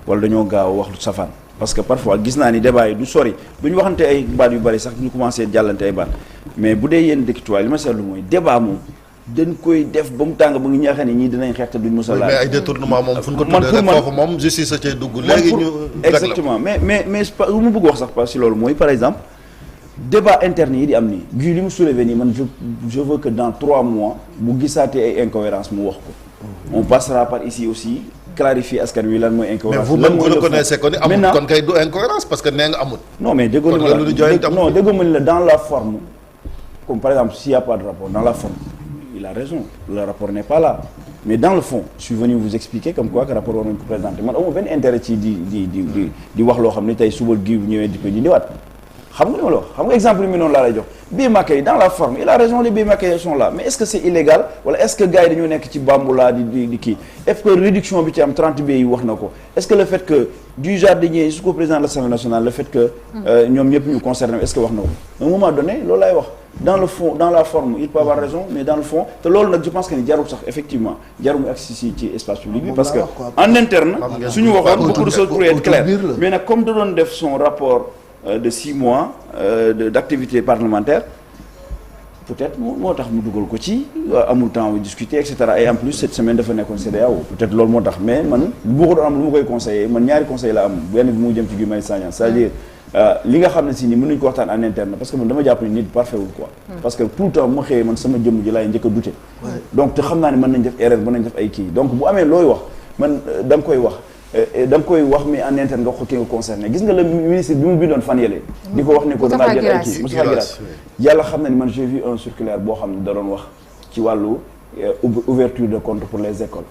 wala dañoo gaaw a wax lu safaan parce que parfois gis naa ni débat yi du sori du ñu waxante ay baat yu bari sax ñu commencé jàllante ay baat mais bu dee yenn dëkkituwaay li ma seetlu mooy débat moom dañ koy def ba mu tàng ba nga ñaaxee ni ñii dinañ xeex te duñ mos a laal. mais ay détournement moom fu ñu ko tuddee rek foofu moom justice sa cee dugg léegi ñu exactement mais lu ma bëgg wax sax si loolu mooy par exemple débat interne yi di am nii Guy li mu soulevé nii man je veux que dans 3 mois bu gisaatee ay incohérences mu wax ko. on passera par ici aussi clarifier askan wi lan mooy incohérence. mais vous-même vous reconnaissez que ni amul kon kay du incohérence parce que nee nga amul. non mais déggoo ma la dans la forme comme par exemple s'il y a pas de rapport dans la forme il a raison le rapport n'est pas là mais dans le fond je suis venu vous expliquer comme quoi que rapport war nañu ko présenter man amul benn intérêt ci di wax loo xam ne tey suba gi bu ñëwee di ko dindiwaat. xam nga li ma la wax xam nga exemple mi noonu laa lay jox bii makkay dans la forme il a raison les bii makkay sont là mais est-ce que c'est illégal wala est-ce que gars yi dañoo nekk ci bamboula di kii est-ce que réduction bi ci am 30 bi wax na ko est-ce que le fait que du jardinier jusqu'au président de l'Assemblée nationale le fait que ñoom ñëpp ñu concerné est-ce que wax na ko à un moment donné loolu laay wax dans le fond dans la forme il peut avoir raison mais dans le fond te loolu nag je pense que ni jarul sax effectivement jarul mu agsi ci espace public bi parce que en interne suñu waxoon beaucoup de choses pourraient être claires mais nag comme da doon def son rapport de 6 mois d'activité parlementaire peut-être moo tax mu dugal ko ci amul temps wu discuter et cetera et en plus cette semaine dafa nekkoon CEDEAO peut-être loolu moo tax mais man bu ko doon am lu ma koy conseiller man ñaari conseil la am benn bi mu jëm ci Guy Marius Sagna c'est-à-dire li nga xam ne si ni mën nañu ko waxtaan en interne parce que man dama jàpp ni nit parfait wul quoi parce que tout le temps ma xëyee man sama jëmm ji laay njëkk a douter donc te xam naa ne mën nañ def erreur mën nañ def ay kii donc bu amee looy wax man da nga koy wax mais en interne nga ko ki nga concerné gis nga le ministre bi mu bindoon fan yële di ko wax ne ko dangaa jël ay kii Moustapha Guirassy yàlla xam na ni man j'ai vu un circulaire boo xam ne da doon wax ci wàllu ouverture de compte pour les écoles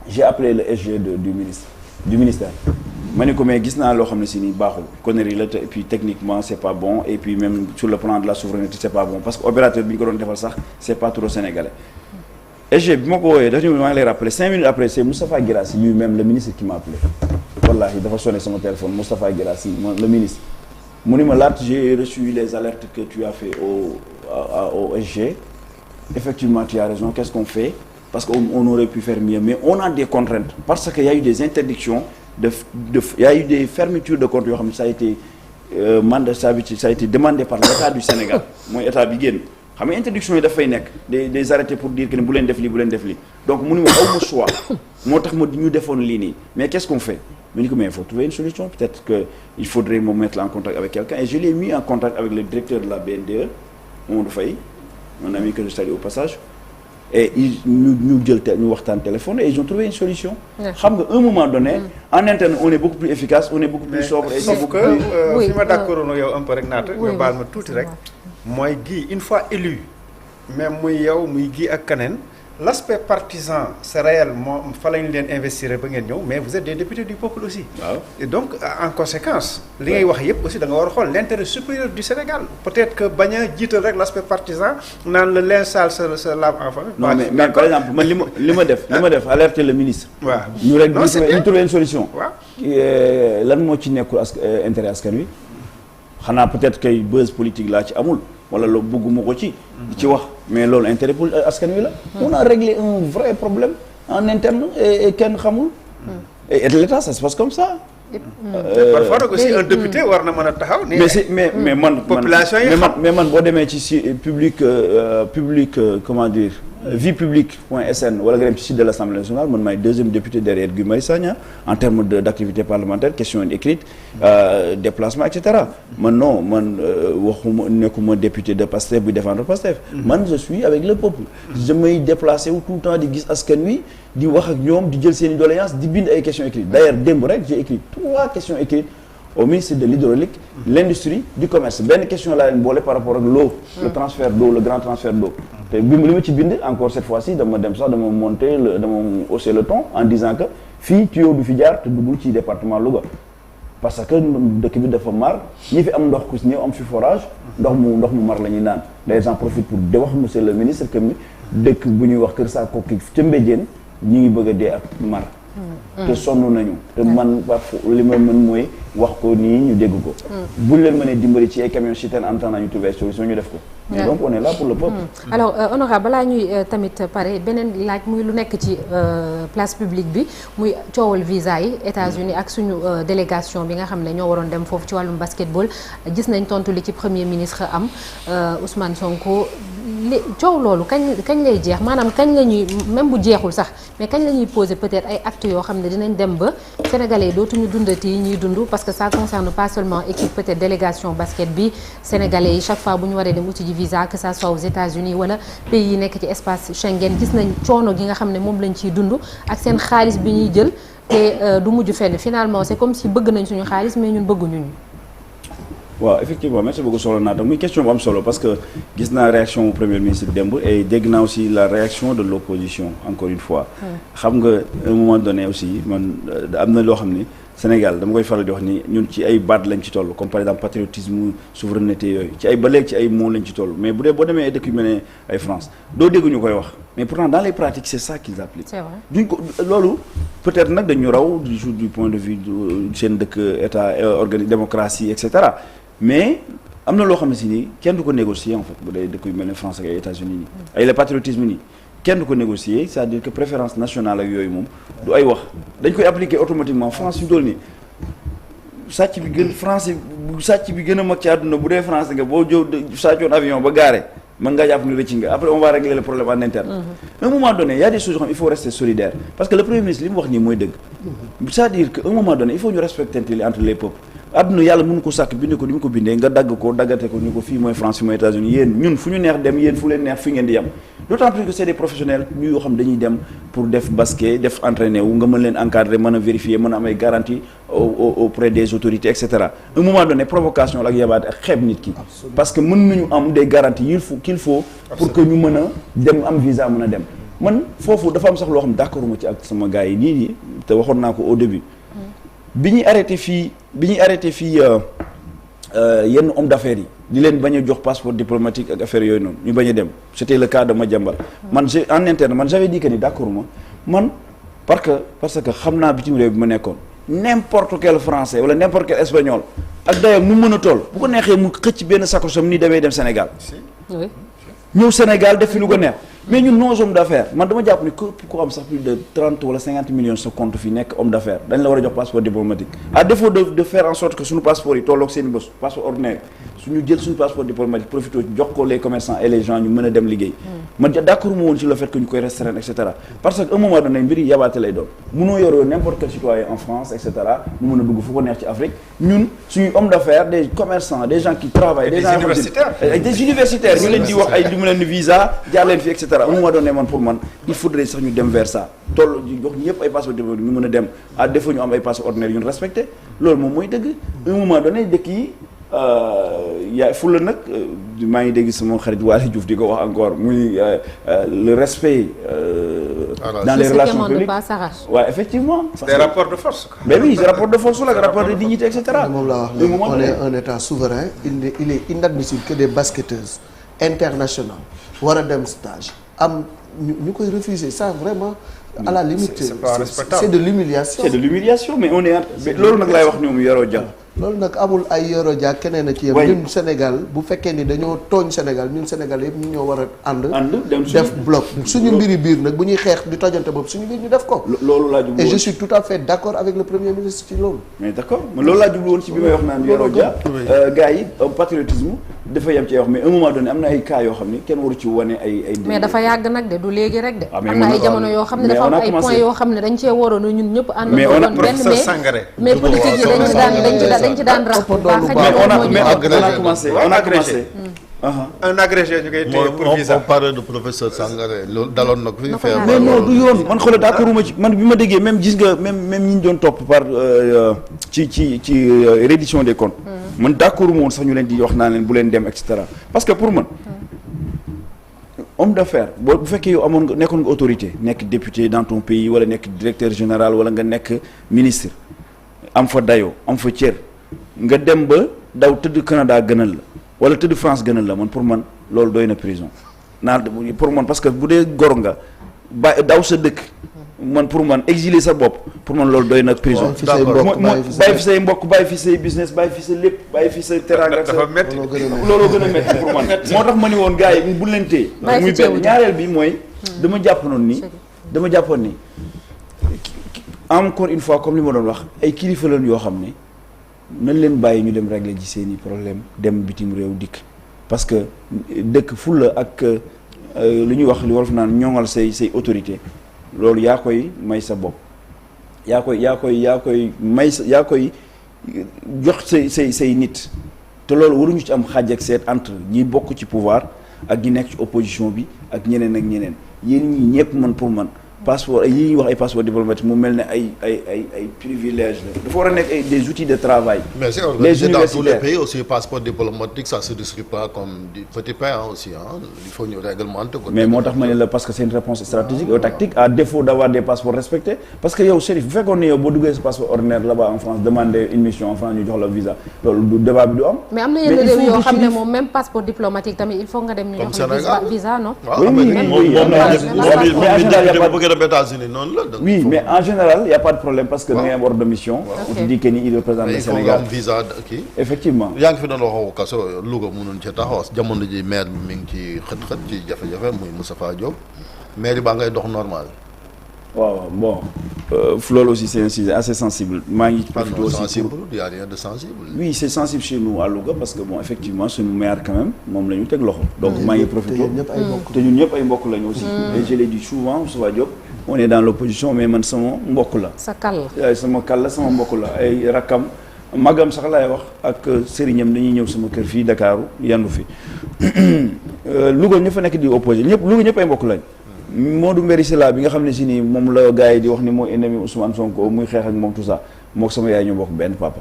j'ai appelé le SG du ministère ma ne ko mais gis naa loo xam ne si ni baaxul connerie la et puis techniquement c'est pas bon et puis même sur le plan de la souveraineté c'est pas bon parce que opérateur bi ñu ko doon defal sax c'est pas trop sénégalais SG bi ma ko wooyee dafa maa ngi lay rappeler 5 minutes après c'est Moustapha Guirassy lui-même le ministre qui m'a appelé wallahi dafa sonné sama téléphone Moustapha Guirassy le ministre mu ni ma laat j'ai reçu les alertes que tu as fait au SG effectivement tu as raison qu'est-ce qu'on fait parce qu'on aurait pu faire mieux mais on a des contraintes parce que y a eu des interdictions il y a eu des fermetures de comptes yoo xam ne ça a été ça a été demandé par l'État du Sénégal mooy état bi génn xam nga interdiction yi dafay nekk des arrêtés pour dire que ne bu leen def lii bu leen def lii donc mu ni ma aw ma choix moo tax ma ñu defoon lii nii mais qu'est-ce qu'on fait ma ni ko mais il faut trouver une solution peut-être que il faudrait me mettre en contact avec quelqu'un et je l'ai mis en contact avec le directeur de la BNDE Mamadou Faye un ami que je salue au passage et ñu waxtaan téléphone et ils ont trouvé une solution xam nga un moment donné en interne on est beaucoup plus efficace on est beaucoup plus sobre et sauf que fi ma d'accord no yow un peu rek naata nga baal ma tuuti rek mooy Guy une fois élu même muy yow muy Guy ak keneen l'aspect partisan c'est réel moom fa lañ leen investir ba ngeen ñëw mais vous êtes des députés du peuple aussi et donc en conséquence li ngay wax yépp aussi da nga war a xool l'intérêt supérieur du Sénégal peut-être que bañ a jiital rek l'aspect partisan naan le linge sale se lave en famille non mais par exemple man li ma def alerter le ministre ñu rek ñu trouver une solution lan moo ci nekkul intérêt askan wi xanaa peut-être que buzz politique laa ci amul wala loo bëgguma ko ci wax mais loolu intérêt pour askan wi la on a réglé un vrai problème en interne et kenn xamul et l'État ça se passe comme ça parfois nag aussi un député war na mën a taxaw mais man population yi mais man boo demee ci public comment dire viepublique.sn wala nga dem ci site de l'Assemblée nationale man maay deuxième député derrière Guy Marius Sagna en termes d'activité parlementaire question écrite déplacement et cetera man non man waxuma nekkuma député de Pastef buy défendre Pastef man je suis avec le peuple je may déplacé wu tout le temps di gis askan wi di wax ak ñoom di jël seen i doléances di bind ay questions écrites d'ailleurs démb rek j'ai écrit 3 questions écrites au ministre de l'hydraulique l'industrie du commerce benn question laa leen boole par rapport ak l'eau le transfert d'eau le grand transfert d'eau te bi li ma ci bind encore cette fois-ci dama hausser le ton en disant que fii tuyau du fi jaar te duggul ci département Louga parce que dëkk bi dafa mar ñi fi am ndox ku si néew am fi forage ndox mu mar la ñuy naan d'ailleurs j'en profite pour de wax monsieur le ministre que dëkk bu ñuy wax Kër Sakoki ca Mbéjéen ñi ngi bëgg a dee ak mar te sonn nañu te man li ma mën mooy wax ko nii ñu dégg ko buñ leen mënee dimbali ci ay camions citernes en temps nañu trouver solution ñu def ko donc on est là pour le peuple alors honorable balaa ñuy tamit pare beneen laaj muy lu nekk ci place publique bi muy coowal visa yi États-Unis ak suñu délégation bi nga xam ne ñoo waroon dem foofu ci wàllum basketball gis nañ tontu li ci premier ministre am Ousmane Sonko coow loolu kañ lay jeex maanaam kañ la ñuy même bu jeexul sax mais kañ la ñuy poser peut-être ay actes yoo xam ne dinañ dem ba sénégalais yi dootuñu dundati yi ñuy dund parce que ça concerne pas seulement équipe peut-être délégation basket bi sénégalais yi chaque fois bu ñu waree dem uti ji visa que ça soit aux États-Unis wala pays yi nekk ci espace Schengen gis nañ coono gi nga xam ne moom lañ ciy dund ak seen xaalis bi ñuy jël te du mujj fenn finalement c'est comme si bëgg nañ suñu xaalis mais ñun bëgguñu ñu. waaw effectivement merci beaucoup solo naa tam muy question bu am solo parce que gis naa réaction au premier ministre bi démb et dégg naa aussi la réaction de l'opposition encore une fois. xam nga à un moment donné aussi man am na loo xam ni Sénégal dama koy faral di wax ni ñun ci ay baat lañ ci toll comme par exemple patriotisme souveraineté yooyu ci ay ba léegi ci ay mots lañ ci toll mais bu dee boo demee ay dëkk yu mel ne ay France doo dégg ñu koy wax mais pourtant dans les pratiques c'est ça qu'ils appliquent. C'est vrai. duñ ko loolu peut-être nag dañu raw du point de vue seen dëkk état démocratie et cetera. mais am na loo xam ne si nii kenn du ko négocier en fait bu dee dëkk yu mel ne France ak ay États-Unis nii ay le patriotisme nii kenn du ko négocier c'est-à-dire que préférence nationale ak yooyu moom du ay wax dañ koy appliquer automatiquement France yu dool nii sàcc bi gën France sàcc bi gën a mag ci àdduna bu dee France nga boo jóg sàccoon avion ba gaare mën ngaa jàpp ni rëcc nga après on va régler le problème en interne. À un moment donné y a des choses yoo xam il faut rester solidaire parce que le premier ministre li mu wax nii mooy dëgg c'est-à-dire que un moment donné il faut ñu respecter entre les peuples àdduna yàlla mënu ko sàkk bind ko ni mu ko bindee nga dagg ko daggate ko ni ko fii mooy France fii mooy États-Unis yéen ñun fu ñu neex dem yéen fu leen neex fi ngeen di yem d'autant plus que c'est des professionnels ñu yoo xam dañuy dem pour def basket def entraîner wu nga mën leen encadrer mën a vérifier mën a am ay garanties auprès des autorités et cetera un moment donné provocation la ak yabaate ak xeeb nit ki parce que mën nañu am des garanties qu'il faut pour que ñu mën a dem am visa mën a dem man foofu dafa am sax loo xam d'accord ma ci ak sama gars yi nii te waxoon naa ko au début bi ñuy arrêté fii yenn homme d'affaires yi di leen bañ a jox passeport diplomatique ak affaire yooyu noonu ñu bañ a dem c'était le cas de Madiambal man en interne man j'avais dit que ni d'accord man parce que xam naa bitim réew bi ma nekkoon n'importe quel français wala n'importe quel espagnol ak dayam nu mën a toll bu ko neexee mu xëcc benn sakosam ni demee dem Sénégal ñëw Sénégal def fi lu ko neex mais ñun nos hommes d'affaires man dama jàpp ni képp ko am sax plus de 30 wala 50 millions sa compte fi nekk homme d'affaires dañ la war a jox passeport diplomatique à défaut de faire en sorte que suñu passeport yi tolloog seen i bés passeport ordinaire suñu jël suñu passeport diplomatique profité jox ko les commerçants et les gens ñu mën a dem liggéey man d'accord mu woon ci le fait que ñu koy restreindre et cetera parce que un moment donné mbir yi yabaate lay doon mënoo yor n'importe quel citoyen en France et cetera mu mën a dugg fu ko neex ci Afrique ñun suñu hommes d'affaires des commerçants des gens qui travaillent des universitaires ñu leen di wax ay dimu leen visa jaar leen fi et cetera un moment donné man pour man il faudrait sax ñu dem vers ça toll jox ñëpp ay passeport diplomatique ñu mën a dem à défaut ñu am ay passeport ordinaire yu ñu respecté loolu moom mooy dëgg un moment donné dëkk yi yaa fulla nag maa ngi dégg sama xarit Waly Diouf di ko wax encore muy le respect dans les relations publiques waaw effectivement des rapports de force quoi. mais oui rapport de force la rapport de dignité et cetera moom laa wax léegi on est un état souverain il est inadmissible que des basketteuses internationales war a dem stage am ñu koy refuser ça vraiment à la limite c'est de l'humiliation c'est de l'humiliation mais on est loolu nag laay wax ñoom yoroo jàll loolu nag amul ay yoro ja keneen a ci yem ñun Sénégal bu fekkee ni dañoo tooñ Sénégal ñun Sénégal yëpp ñu ñoo war a ànd def bloc suñu mbiri biir nag bu ñuy xeex di tojante bopp suñu biir ñu def ko loolu laa jublu et je suis tout à fait d'accord avec le premier ministre ci loolu mais d'accord mais loolu laa jublu woon ci bi may wax naan yoro ja gars yi patriotisme dafa yem ci wax mais à un moment donné am na ay cas yoo xam ni kenn waru ci wane ay mais dafa yàgg nag de du léegi rek de am na ay jamono yoo xam ne dafa am ay points yoo xam ne dañ cee waroon ñun ñëpp ànd doon benn mais politique yi dañ ci daan rax mais on a commencé un agrégé ñu koy téye pour visa on parle de professeur Sangaré loolu daloon na ko fi mais non du yoon man xoolal d'accorduma ci man bi ma déggee même gis nga même ñi ñu doon topp par ci reddition des comptes man d'accorduma woon sax ñu leen di wax naa leen bu leen dem et cetera parce que pour man homme d'affaires bu fekkee yow amoon nga nekkoon nga autorité nekk député dans ton pays wala nekk directeur général wala nga nekk ministre am fa dayoo am fa cër nga dem ba daw tëdd Canada gënal la wala tëdd France gënal la man pour man loolu doy na prison pour man parce que bu dee gor nga daw sa dëkk man pour man exiler sa bopp pour man loolu doy na prison bàyyi fi say mbokk bàyyi fi say business bàyyi fi sa lépp bàyyi fi sa teraanga dafa métti looloo gën a métti pour man moo tax ma ni woon gars yi bu leen téye muy benn ñaareel bi mooy dama jàppoon ni encore une fois comme li ma doon wax ay kilifa lañ yoo xam ne nañ leen bàyyi ñu dem régler ci seeni problème dem bitim réew dikk parce que dëkk fulla ak lu ñuy wax li wolof naan ñoŋal say autorité loolu yaa koy may sa bopp yaa koy may sa yaa koy jox say nit te loolu waruñu ci am xaaj ak seet entre ñi bokk ci pouvoir ak ñi nekk ci opposition bi ak ñeneen yéen ñi ñëpp man pour man passeport yi ñuy wax ay passeport diplomatique mu mel ne ay privilèges la dafa war a nekk des outils de travail. mais c'est organisé dans tous les pays aussi passeport diplomatique ça se distribue pas comme du petit pain aussi il faut ñu réglementer ko. mais moo tax ma ne la parce que c'est une réponse stratégique et tactique à défaut d'avoir des passeports respectés parce que yow Chérif bu fekkoon ne yow boo duggee sa passeport ordinaire là-bas en France demander une mission en France ñu jox la visa loolu du débat bi du am. mais am na yenn réew yoo xam ne moom même passeport diplomatique tamit il faut nga dem ñu jox la visa non. Oui, mais en général, il n'y a pas de problème parce que nous avons un ordre de mission. On te dit qu'il représente le Sénégal. Visa effectivement. yaa ngi fi doon waxoo kaso Louga mënuñ ci taxaw jamono ji maire bi mi ngi ci xët-xët ci jafe-jafe muy Moustapha Diop maire baa ngay dox normal. waaw bon loolu aussi c'est un sujet assez sensible maa ngi profité aussi sensible il y a rien de sensible. oui c'est sensible chez nous à Louga parce que bon effectivement suñu maire quand même moom la ñu teg loxo donc maa ngi profité te ñun ñëpp ay mbokk lañu aussi et je l'ai dit souvent Moustapha Diop on est dans l'opposition mais man sama mbokk la sa kal la sama kal la sama mbokk la ay rakkam magam sax laay wax ak sëriñam dañuy ñëw sama kër fii Dakaaru yandu fi Louga ñu fa nekk di opposé ñëpp Louga ñëpp ay mbokk lañ Modou Mbéry Sylla bi nga xam ne si nii moom la gars yi di wax ni mooy ennemi Ousmane Sonko muy xeex ak moom tout ça mook sama yaay ñu bokk benn papa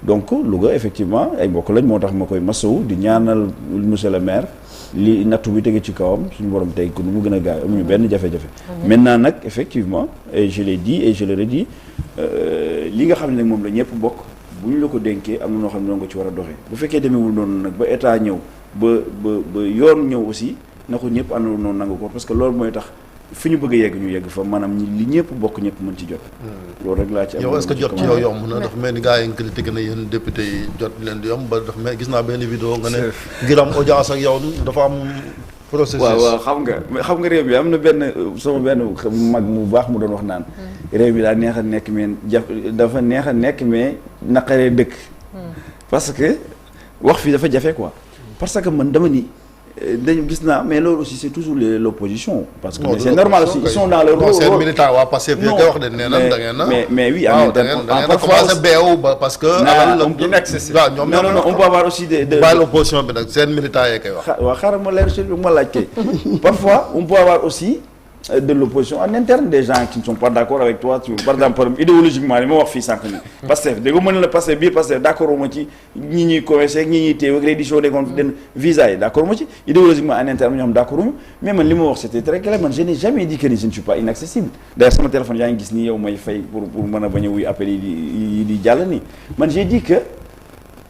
donc Louga effectivement ay mbokk lañ moo tax ma koy masawu di ñaanal monsieur le maire li nattu bi tege ci kawam suñu borom tey ko nu mu gën a gaaw amuñu benn jafe-jafe maintenant nag effectivement et je l'ai dit et je le redis li nga xam ne nag moom la ñëpp bokk bu ñu la ko dénkee am na noo xam ne noonu nga ci war a doxee bu fekkee demeewul noonu nag ba état ñëw ba yoon ñëw aussi na ko ñëpp àndal noonu nangu ko parce que loolu mooy tax fi ñu bëgg a yegg ñu yegg fa maanaam li ñëpp bokk ñëpp mën ci jot. loolu rek laa ci am. yow est-ce que jot ci yow yomb na dafa mel ni gars yi critiqué na yéen député yi jot leen di yomb ba dafa mel gis naa benn vidéo nga ne ngir am audience ak yow dafa am processus. waaw xam nga réew mi am na benn sama benn mag mu baax mu doon wax naan. réew mi daa neex a nekk mais dafa neex a nekk mais naqaree dëkk. parce que wax fii dafa jafe quoi parce que man dama ni. dañu gis naa mais loolu aussi c'est toujours l'opposition parce que c'est normal aussi ils sont dans le rôle seen militant waa passé bi koy wax de nee na da ngeen na mais oui en interne parfois commencé beew ba parce que non on peut avoir aussi de bàyyi l'opposition bi nag seen militant yee koy wax waaw xaaral ma leer si ma laaj kay parfois on peut avoir aussi de l'opposition en interne des gens qui ne sont pas d'accord avec toi par exemple idéologiquement li ma wax fii sànq ni Pastef da nga mën la Pastef biir Pastef d'accord ma ci ñi ñuy commercer ak ñi ñuy téew ak reddition des comptes den visa yi d'accord ma ci idéologiquement en interne ñoo xam d'accord ñu mais man li ma wax c'était très clair man je n'ai jamais dit que je ne suis pas inaccessible d'ailleurs sama téléphone yaa ngi gis nii yow may fay pour mën a bañ a wuy appel yi di jàll nii man j'ai dit que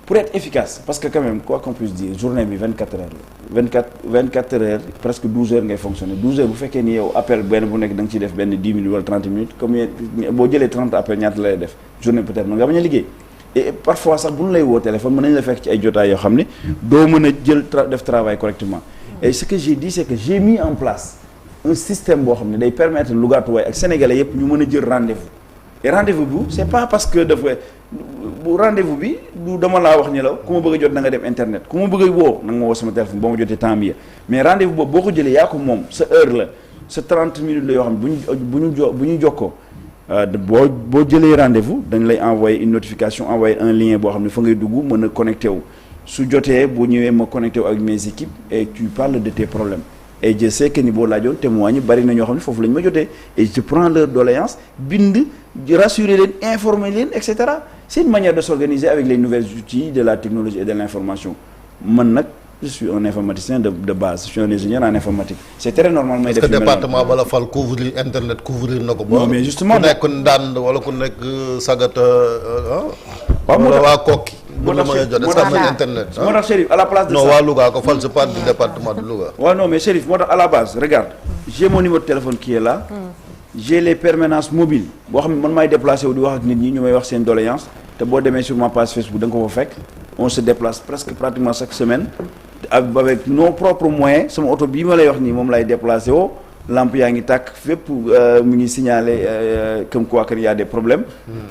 pour être efficace parce que quand même quoi qu'on puisse dire journée bi 24 heures la 24 heures presque 12 heures ngay fonctionner 12 heures bu fekkee ni yow appel benn bu nekk da nga ciy def benn 10 minutes wala 30 minutes comme boo jëlee 30 appel ñaata lay def journée peut-être mën nga bañ a liggéey et parfois sax bu ñu lay woo téléphone mën nañu la fekk ci ay jotaay yoo xam ne doo mën a jël def travail correctement et ce que j'ai dit c'est que j'ai mis en place un système boo xam ne day permettre Lougaatuwaay ak sénégalais yépp ñu mën a jël rendez-vous et rendez-vous bu c'est pas parce que dafa bu rendez-vous bi du dama laa wax ni la ku ma bëgg a jot na nga dem internet ku ma bëgg a woo na nga ma woo sama téléphone boo ma jotee temps bi mais rendez-vous boobu boo ko jëlee yaa ko moom sa heure la sa 30 minutes la yoo xam ne bu ñu jokkoo boo jëlee rendez-vous dañ lay envoyer une notification envoyer un lien boo xam ne fa ngay dugg mën a connecté wu su jotee boo ñëwee ma connecté wu avec mes équipes et tu parles de tes problèmes et je sais que ni boo laajoon témoigne bari na ñoo xam ne foofu la ñu ma jotee et je prends leur doléance bind rassurer leen informer leen et cetera c'est une manière de s'organiser avec les nouvelles outils de la technologie et de l'information man nag je suis un informaticien de base je suis un ingénieur en informatique c'est très normal may def parce que département bala fal couvrir internet couvrir na ko non mais justement ku nekk ndànd wala ku nekk sagata wala waa kokki moo tax internet moo tax Chérif à la place de non waa Louga ko fal c'est pas du département de Louga waaw non mais Chérif moo tax à la base regarde j'ai mon numéro de téléphone qui est là j'ai les permanences mobiles boo xam ne man maay déplacé wu di wax ak nit ñi ñu may wax seen doléance te boo demee sur ma page Facebook da nga ko fa fekk on se déplace presque pratiquement chaque semaine avec nos propres moyens sama oto bii ma lay wax nii moom lay déplacé woo lampe yaa ngi tàkk fépp mu ngi signalé comme quoi qu'il y a des problèmes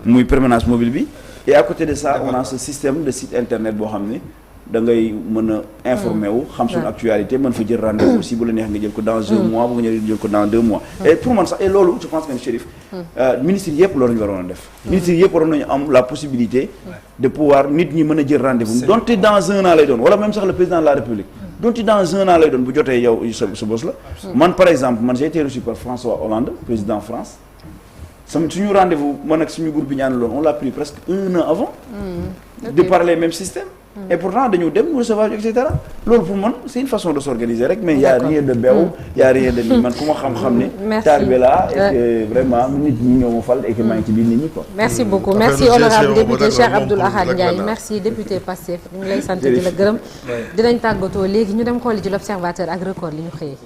muy permanence mobile bi et à côté de ça on a ce système de site internet boo xam ne da ngay mën a informer wu xam suñu actualité mën fa jël rendez-vous aussi bu la neex nga jël ko dans un mois bu nga jël ko dans 2 mois et pour man sax et loolu je pense que Chérif ministre yëpp loolu ñu waroon a def ministre yëpp waroon nañu am la possibilité de pouvoir nit ñi mën a jël rendez-vous donte dans 1 an lay doon wala même sax le président de la République donte dans 1 an lay doon bu jotee yow sa bos la man par exemple man j'ai été reçu par François Hollande président France suñu rendez-vous man ak suñu groupe bi ñaan loon on l'a pris presque 1 an avant de parler même système et pourtant dañu dem recevoir et cetera loolu pour man c'est une façon de s'organiser rek mais y a rien de beew y a rien de nii man ku ma xam-xam ne taalibe la et que vraiment nit ñi ñoo ma fal et que maa ngi ci biir nit ñi quoi merci beaucoup merci honorable député Cheikh Abdoul Ahad Ndiaye merci député Pastef ñu ngi lay sant di la gërëm dinañ tàggatoo léegi ñu dem xooli ci l'Observateur ak Record li ñu xëyee